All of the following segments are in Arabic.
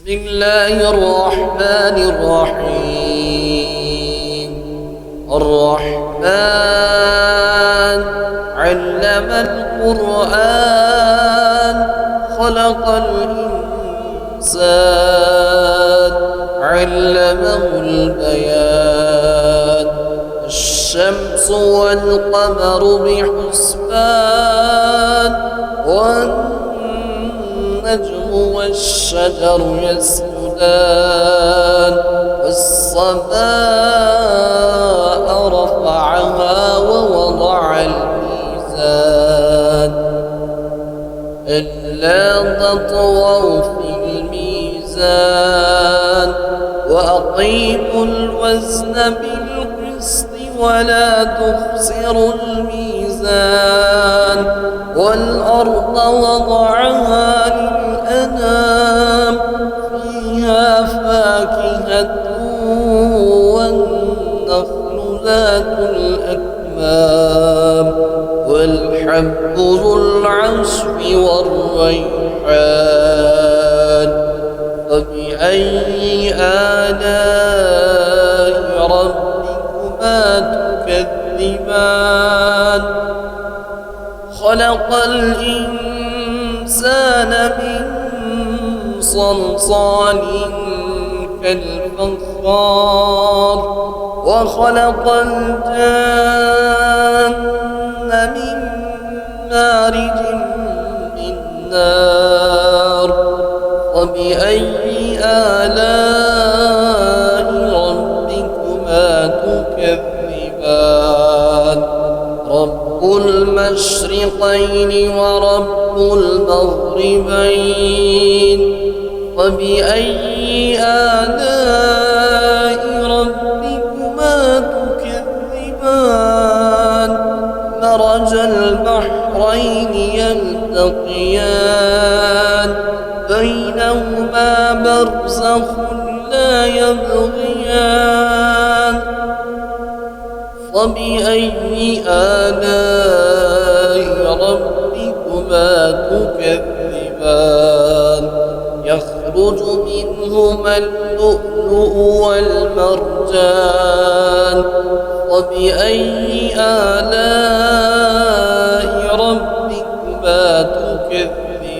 بسم الله الرحمن الرحيم. الرحمن علم القرآن خلق الإنسان علمه البيان. الشمس والقمر بحسبان والنجم والشجر يسجدان. والسماء رفعها ووضع الميزان ألا تطغوا في الميزان وأقيموا الوزن بالقسط ولا تخسروا الميزان. والأرض وضعها للأنام فيها فاكهة والنخل ذات الأكمام والحب ذو العصف والريحان. فبأي آلاء ربكما تكذبان؟ خلق الإنسان من صلصال كالفخار وخلق الجن من مارج من نار. فبأي آلاء ربكما تكذبان؟ رب المشرقين ورب المغربين. فبأي آلاء ربكما تكذبان؟ مرج البحرين يلتقيان بينهما برزخ لا يبغيان. فبأي آلاء ربكما تكذبان؟ يخرج منهما اللؤلؤ والمرجان. فبأي آلاء ربكما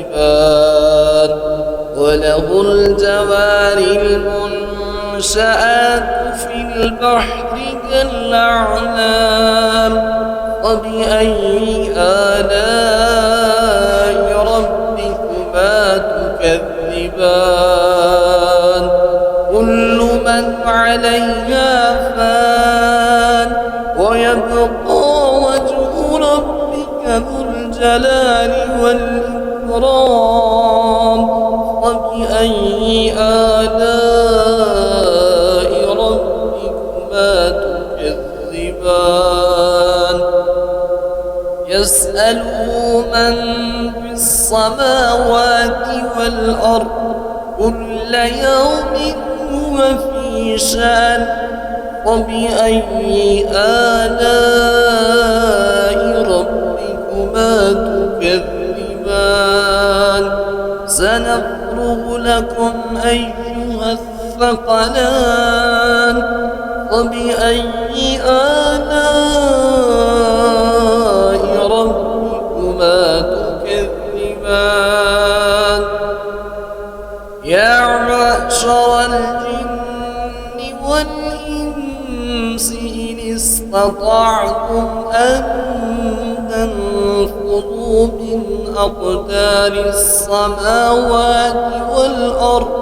تكذبان؟ وله الجوار المنشآت في البحر كالأعلام. فبأي آلاء ربكما تكذبان؟ كل من عليها فان ويبقى وجه ربك ذو الجلال والإكرام. فبأي آلاء ربكما تكذبان؟ يسأله من في السماوات والأرض كل يوم هو في شأن. وبأي آلاء ربكما تكذبان؟ سنفرغ لكم أيها الثقلان. وبأي آلاء ربكما تكذبان؟ يا معشر الجن والإنس إن استطعتم أن تنفذوا من أقدار السماوات والأرض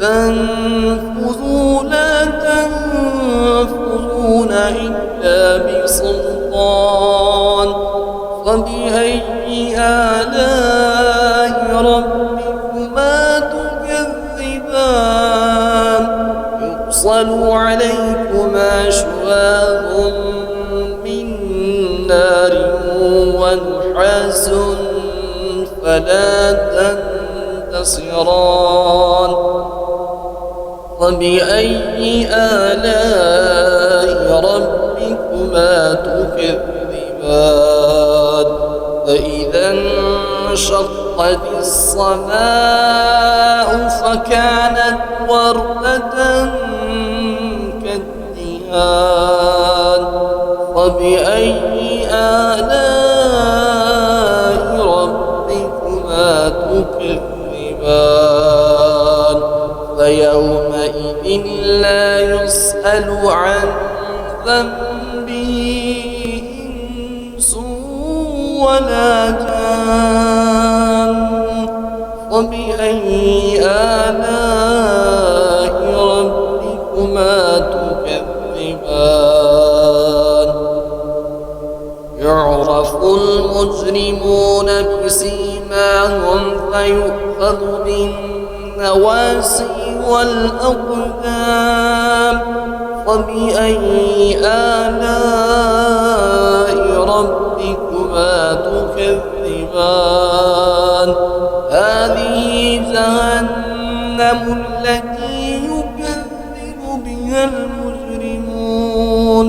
فانفذوا لا تنفذون إلا بسلطان. فبأي آلاء ربكما تكذبان؟ يرسل عليكما شواظ من نار ونحاس فلا تنتصران. فبأي آلاء ربكما تكذبان؟ فإذا انشق وانشقت السماء فكانت وردة كالدهان فبأي آلاء ربكما تكذبان فيومئذ لا يسأل عن ذنبه إنس ولا جان فبأي آلاء ربكما تكذبان يعرف المجرمون بسيماهم فيؤخذ بالنواسي والأقدام فبأي آلاء ربكما تكذبان هذه جهنم التي يكذب بها المجرمون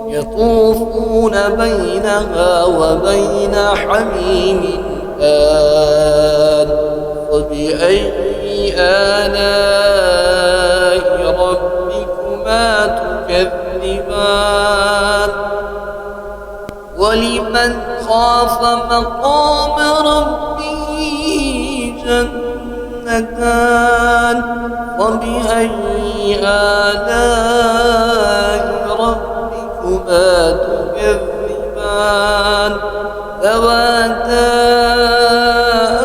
يطوفون بينها وبين حميم آن فبأي آلاء ربكما تكذبان ولمن خاف مقام ربه جنتان فبأي آلاء ربكما تكذبان ذواتا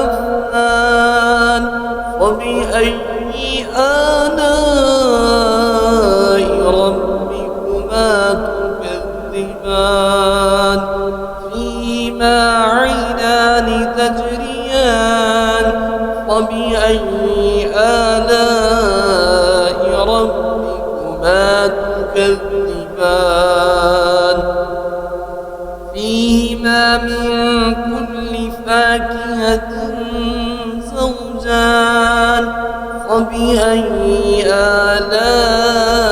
أفنان فبأي آلاء ربكما تكذبان فيهما عينان تجريان فبأي آلاء ربكما تكذبان فيهما من كل فاكهة زوجان فبأي آلاء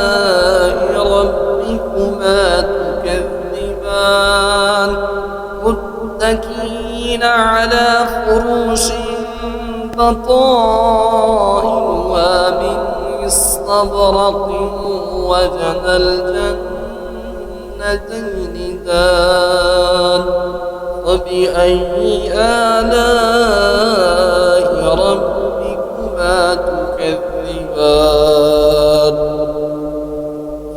ربكما تكذبان متكئين على فروش بطائنها من استبرق وجنى الجنتين دان فبأي آلاء ربكما تكذبان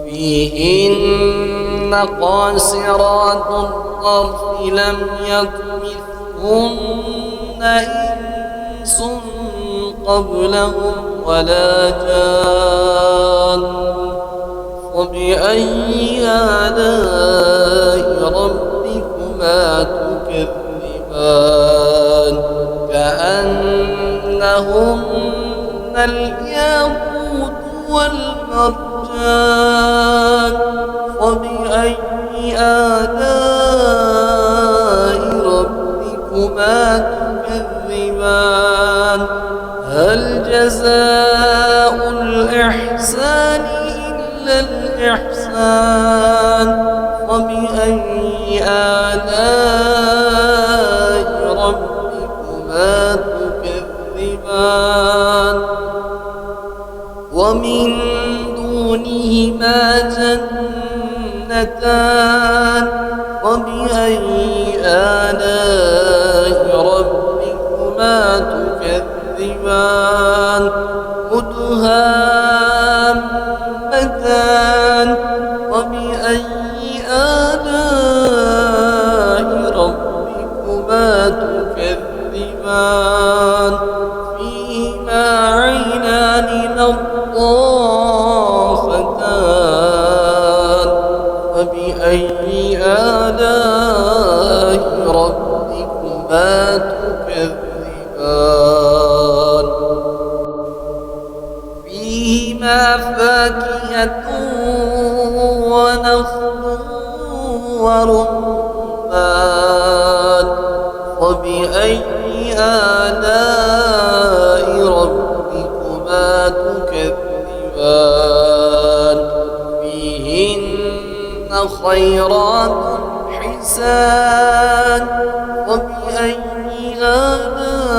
فيهن قاصرات الطرف لم يطمثهن إنس قبلهم ولا جان فبأي آلاء ربكما تكذبان كأنهن الياقوت والمرجان فبأي آلاء ربكما تكذبان هل جزاء الإحسان إلا الإحسان فبأي آلاء ربكما تكذبان ومن دونهما جنتان فبأي آلاء ربكما تكذبان مدهامتان فبأي آلاء ربكما تكذبان فيهما عينان نضاختان فبأي آلاء ربكما تكذبان فيهما فاكهة ونخل ورمان فبأي آلاء ربكما تكذبان فيهن خيرات حسان فبأي آلاء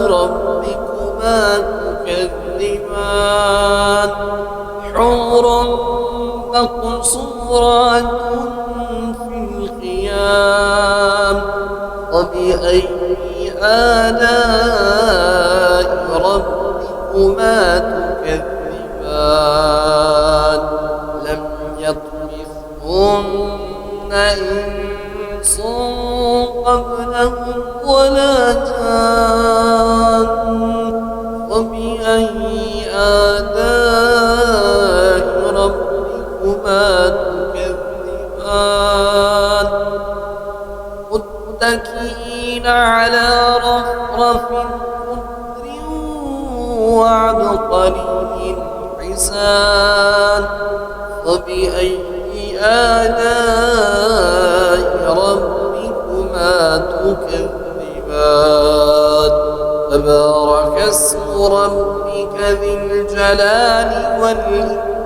ربكما تكذبان حور مقصورات في الخيام فبأي آلاء ربكما تكذبان لم يطمثهن إنس قبلهم ولا جان فبأي آلاء ربكما تكذبان متكئين على رفرف خضر وعبقري حسان فبأي آلاء ربكما تكذبان تبارك اسم ربك ذي الجلال والإكرام